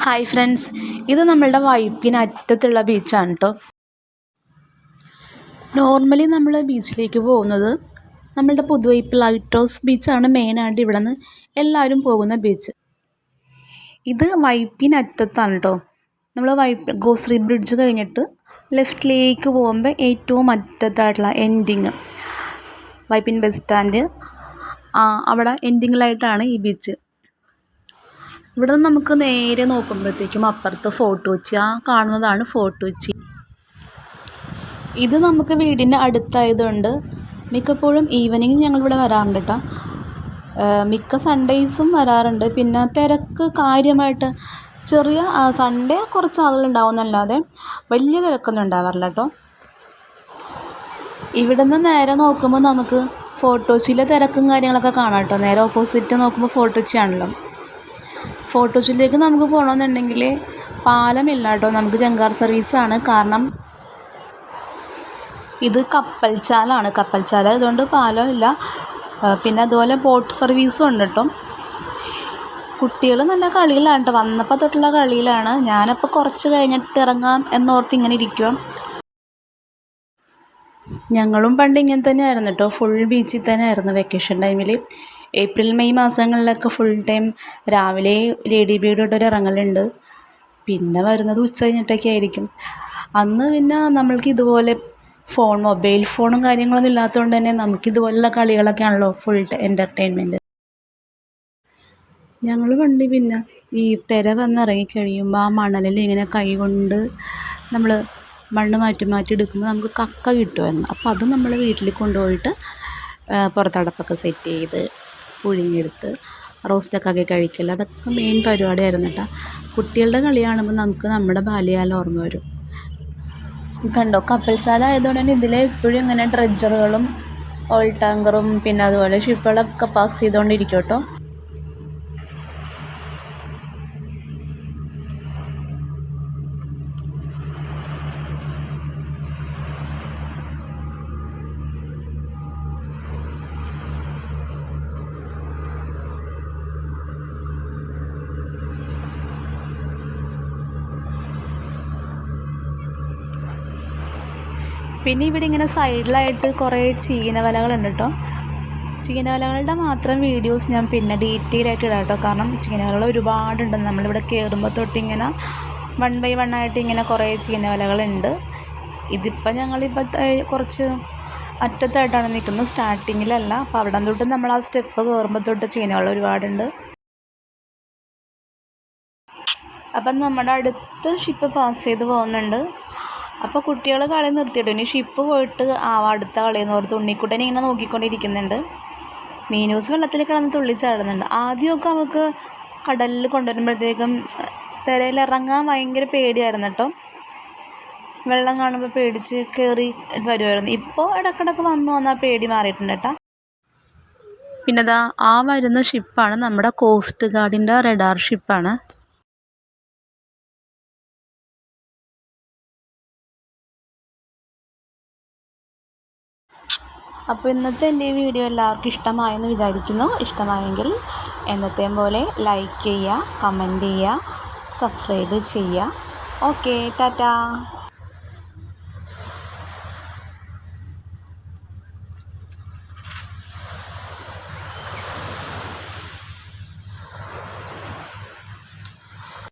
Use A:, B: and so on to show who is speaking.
A: Hi friends, ഇത് നമ്മളുടെ വൈപ്പിനറ്റത്തുള്ള ബീച്ചാണ് കേട്ടോ. നോർമലി നമ്മൾ ബീച്ചിലേക്ക് പോകുന്നത് നമ്മളുടെ പുതുവൈപ്പ് ലൈറ്റ് ഹൗസ് ബീച്ചാണ് മെയിനായിട്ട് ഇവിടെ നിന്ന് എല്ലാവരും പോകുന്ന ബീച്ച്. ഇത് വൈപ്പിനറ്റത്താണ് കേട്ടോ. നമ്മൾ ഗോശ്രീ ബ്രിഡ്ജ് കഴിഞ്ഞിട്ട് ലെഫ്റ്റിലേക്ക് പോകുമ്പോൾ ഏറ്റവും അറ്റത്തായിട്ടുള്ള എൻഡിങ് വൈപ്പിൻ ബസ് സ്റ്റാൻഡ്, അവിടെ എൻഡിങ്ങിലായിട്ടാണ് ഈ ബീച്ച്. ഇവിടെ നിന്ന് നമുക്ക് നേരെ നോക്കുമ്പോഴത്തേക്കും അപ്പുറത്ത് ഫോർട്ട് കൊച്ചി, കാണുന്നതാണ് ഫോർട്ട് കൊച്ചി. ഇത് നമുക്ക് വീടിൻ്റെ അടുത്തായതുകൊണ്ട് മിക്കപ്പോഴും ഈവനിങ് ഞങ്ങളിവിടെ വരാറുണ്ട് കേട്ടോ. മിക്ക സൺഡേയ്സും വരാറുണ്ട്. പിന്നെ തിരക്ക് കാര്യമായിട്ട് ചെറിയ സൺഡേ കുറച്ച് ആളുകളുണ്ടാവുന്നല്ലാതെ വലിയ തിരക്കൊന്നും ഉണ്ടാവാറില്ല കേട്ടോ. ഇവിടെ നിന്ന് നേരെ നോക്കുമ്പോൾ നമുക്ക് ഫോർട്ട് കൊച്ചിയിലെ തിരക്കും കാര്യങ്ങളൊക്കെ കാണാം കേട്ടോ. നേരെ ഓപ്പോസിറ്റ് നോക്കുമ്പോൾ ഫോർട്ട് കൊച്ചിയാണല്ലോ. ഫോർട്ട് കൊച്ചിയിലേക്ക് നമുക്ക് പോകണമെന്നുണ്ടെങ്കിൽ പാലമില്ല കേട്ടോ, നമുക്ക് ജങ്കാർ സർവീസാണ്. കാരണം ഇത് കപ്പൽച്ചാലാണ്, കപ്പൽച്ചാല അതുകൊണ്ട് പാലമില്ല. പിന്നെ അതുപോലെ ബോട്ട് സർവീസും ഉണ്ട് കേട്ടോ. കുട്ടികൾ നല്ല കളിയിലാണ് കേട്ടോ, വന്നപ്പോൾ തൊട്ടുള്ള കളിയിലാണ്. ഞാനപ്പോൾ കുറച്ച് കഴിഞ്ഞിട്ട് ഇറങ്ങാം എന്നോർത്ത് ഇങ്ങനെ ഇരിക്കുക. ഞങ്ങളും പണ്ട് ഇങ്ങനെ തന്നെയായിരുന്നു കേട്ടോ, ഫുൾ ബീച്ചിൽ തന്നെ ആയിരുന്നു വെക്കേഷൻ ടൈമിൽ. ഏപ്രിൽ മെയ് മാസങ്ങളിലൊക്കെ ഫുൾ ടൈം രാവിലെ ലേഡി ബീഡോട്ടൊരു ഇറങ്ങലുണ്ട്. പിന്നെ വരുന്നത് ഉച്ച കഴിഞ്ഞിട്ടൊക്കെ ആയിരിക്കും. അന്ന് പിന്നെ നമ്മൾക്ക് ഇതുപോലെ മൊബൈൽ ഫോണും കാര്യങ്ങളൊന്നും ഇല്ലാത്തതുകൊണ്ട് തന്നെ നമുക്കിതുപോലുള്ള കളികളൊക്കെ ആണല്ലോ ഫുൾ എൻ്റർടൈൻമെൻറ്റ്. ഞങ്ങൾ പണ്ട് പിന്നെ ഈ തിര വന്നിറങ്ങി കഴിയുമ്പോൾ ആ മണലിൽ ഇങ്ങനെ കൈ കൊണ്ട് നമ്മൾ മണ്ണ് മാറ്റി എടുക്കുമ്പോൾ നമുക്ക് കക്ക കിട്ടുമായിരുന്നു. അപ്പോൾ അത് നമ്മൾ വീട്ടിൽ കൊണ്ടുപോയിട്ട് പുറത്തടപ്പൊക്കെ സെറ്റ് ചെയ്ത് പുഴുങ്ങിയെടുത്ത് റോസ്റ്റൊക്കെ ആക്കി കഴിക്കൽ, അതൊക്കെ മെയിൻ പരിപാടിയായിരുന്നു കേട്ടോ. കുട്ടികളുടെ കളി കാണുമ്പോൾ നമുക്ക് നമ്മുടെ ബാല്യകാലം ഓർമ്മ വരും. കണ്ടോ, കപ്പൽച്ചാല ആയതുകൊണ്ട് തന്നെ ഇതിൽ എപ്പോഴും ഇങ്ങനെ ഡ്രഡ്ജറുകളും ഓയിൽ ടാങ്കറും പിന്നെ അതുപോലെ ഷിപ്പുകളൊക്കെ പാസ് ചെയ്തുകൊണ്ടിരിക്കും കേട്ടോ. പിന്നെ ഇവിടെ ഇങ്ങനെ സൈഡിലായിട്ട് കുറേ ചീനവലകളുണ്ട് കേട്ടോ. ചീനവലകളുടെ മാത്രം വീഡിയോസ് ഞാൻ പിന്നെ ഡീറ്റെയിൽ ആയിട്ട് ഇടാം കേട്ടോ. കാരണം ചീനവലകൾ ഒരുപാടുണ്ട്. നമ്മളിവിടെ കയറുമ്പോൾ തൊട്ടിങ്ങനെ 1 by 1 ആയിട്ട് ഇങ്ങനെ കുറേ ചീനവലകളുണ്ട്. ഇതിപ്പോൾ ഞങ്ങളിപ്പോൾ കുറച്ച് അറ്റത്തായിട്ടാണ് നിൽക്കുന്നത്, സ്റ്റാർട്ടിങ്ങിലല്ല. അപ്പോൾ അവിടെ തൊട്ട് നമ്മൾ ആ സ്റ്റെപ്പ് കയറുമ്പോൾ തൊട്ട് ചീനവല ഒരുപാടുണ്ട്. അപ്പം നമ്മുടെ അടുത്ത് ഷിപ്പ് പാസ് ചെയ്ത് പോകുന്നുണ്ട്. അപ്പോൾ കുട്ടികൾ കളി നിർത്തിയിട്ടു. ഇനി ഷിപ്പ് പോയിട്ട് അടുത്ത കളിയെന്ന് ഓർത്ത് ഉണ്ണിക്കുട്ടനെ ഇങ്ങനെ നോക്കിക്കൊണ്ടിരിക്കുന്നുണ്ട്. മീനൂസ് വെള്ളത്തിൽ കിടന്ന് തുള്ളിച്ചാടുന്നുണ്ട്. ആദ്യമൊക്കെ നമുക്ക് കടലിൽ കൊണ്ടുവരുമ്പോഴത്തേക്കും തിരയിലിറങ്ങാൻ ഭയങ്കര പേടിയായിരുന്നു കേട്ടോ. വെള്ളം കാണുമ്പോൾ പേടിച്ച് കയറി വരുമായിരുന്നു. ഇപ്പോൾ ഇടയ്ക്കിടയ്ക്ക് വന്നാൽ പേടി മാറിയിട്ടുണ്ട് കേട്ടോ. പിന്നെ വരുന്ന ഷിപ്പാണ് നമ്മുടെ കോസ്റ്റ് ഗാർഡിൻ്റെ റഡാർ ഷിപ്പാണ്. അപ്പോൾ ഇന്നത്തെ എൻ്റെ ഈ വീഡിയോ എല്ലാവർക്കും ഇഷ്ടമായെന്ന് വിചാരിക്കുന്നു. ഇഷ്ടമായെങ്കിൽ എന്നത്തെയും പോലെ ലൈക്ക് ചെയ്യുക, കമൻറ്റ് ചെയ്യുക, സബ്സ്ക്രൈബ് ചെയ്യുക. ഓക്കെ, ടാറ്റാ.